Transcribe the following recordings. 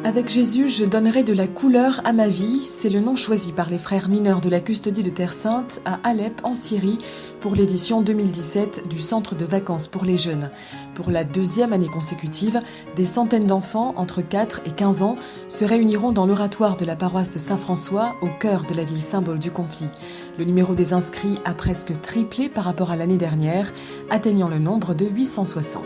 Avec Jésus, je donnerai de la couleur à ma vie. C'est le nom choisi par les frères mineurs de la custodie de Terre Sainte à Alep, en Syrie, pour l'édition 2017 du Centre de vacances pour les jeunes. Pour la deuxième année consécutive, des centaines d'enfants entre 4 et 15 ans se réuniront dans l'oratoire de la paroisse de Saint-François, au cœur de la ville symbole du conflit. Le numéro des inscrits a presque triplé par rapport à l'année dernière, atteignant le nombre de 860.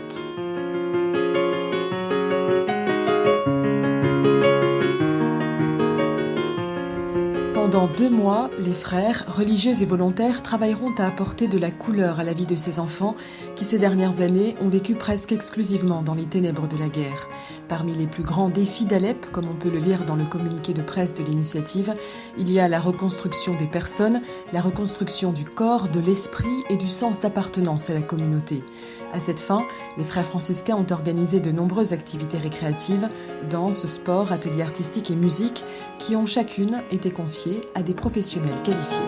Pendant 2 mois, les frères, religieux et volontaires, travailleront à apporter de la couleur à la vie de ces enfants qui, ces dernières années, ont vécu presque exclusivement dans les ténèbres de la guerre. Parmi les plus grands défis d'Alep, comme on peut le lire dans le communiqué de presse de l'initiative, il y a la reconstruction des personnes, la reconstruction du corps, de l'esprit et du sens d'appartenance à la communauté. À cette fin, les frères franciscains ont organisé de nombreuses activités récréatives, danse, sport, ateliers artistiques et musique, qui ont chacune été confiées à des professionnels qualifiés.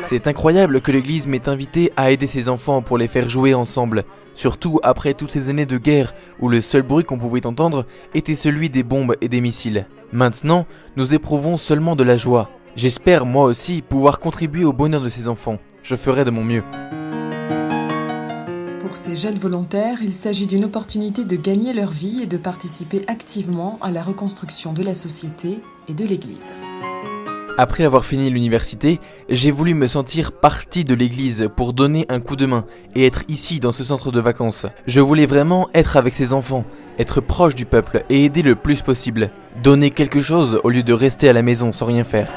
C'est incroyable que l'Église m'ait invité à aider ces enfants pour les faire jouer ensemble, surtout après toutes ces années de guerre où le seul bruit qu'on pouvait entendre était celui des bombes et des missiles. Maintenant, nous éprouvons seulement de la joie. J'espère moi aussi pouvoir contribuer au bonheur de ces enfants. Je ferai de mon mieux. Pour ces jeunes volontaires, il s'agit d'une opportunité de gagner leur vie et de participer activement à la reconstruction de la société et de l'Église. Après avoir fini l'université, j'ai voulu me sentir partie de l'église pour donner un coup de main et être ici dans ce centre de vacances. Je voulais vraiment être avec ces enfants, être proche du peuple et aider le plus possible. Donner quelque chose au lieu de rester à la maison sans rien faire.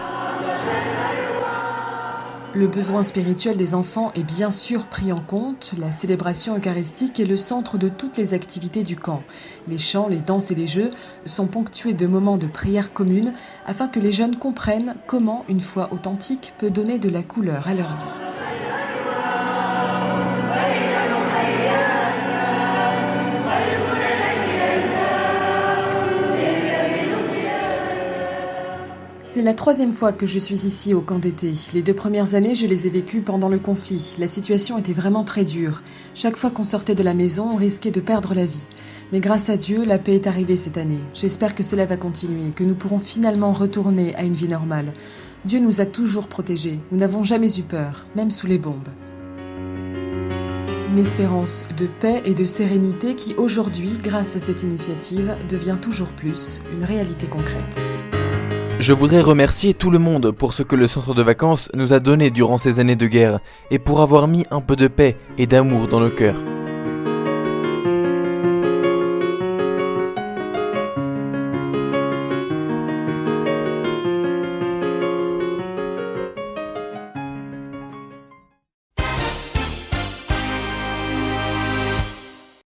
Le besoin spirituel des enfants est bien sûr pris en compte. La célébration eucharistique est le centre de toutes les activités du camp. Les chants, les danses et les jeux sont ponctués de moments de prière commune afin que les jeunes comprennent comment une foi authentique peut donner de la couleur à leur vie. C'est la 3e fois que je suis ici au camp d'été. Les 2 premières années, je les ai vécues pendant le conflit. La situation était vraiment très dure. Chaque fois qu'on sortait de la maison, on risquait de perdre la vie. Mais grâce à Dieu, la paix est arrivée cette année. J'espère que cela va continuer, que nous pourrons finalement retourner à une vie normale. Dieu nous a toujours protégés. Nous n'avons jamais eu peur, même sous les bombes. Une espérance de paix et de sérénité qui aujourd'hui, grâce à cette initiative, devient toujours plus une réalité concrète. Je voudrais remercier tout le monde pour ce que le centre de vacances nous a donné durant ces années de guerre et pour avoir mis un peu de paix et d'amour dans nos cœurs.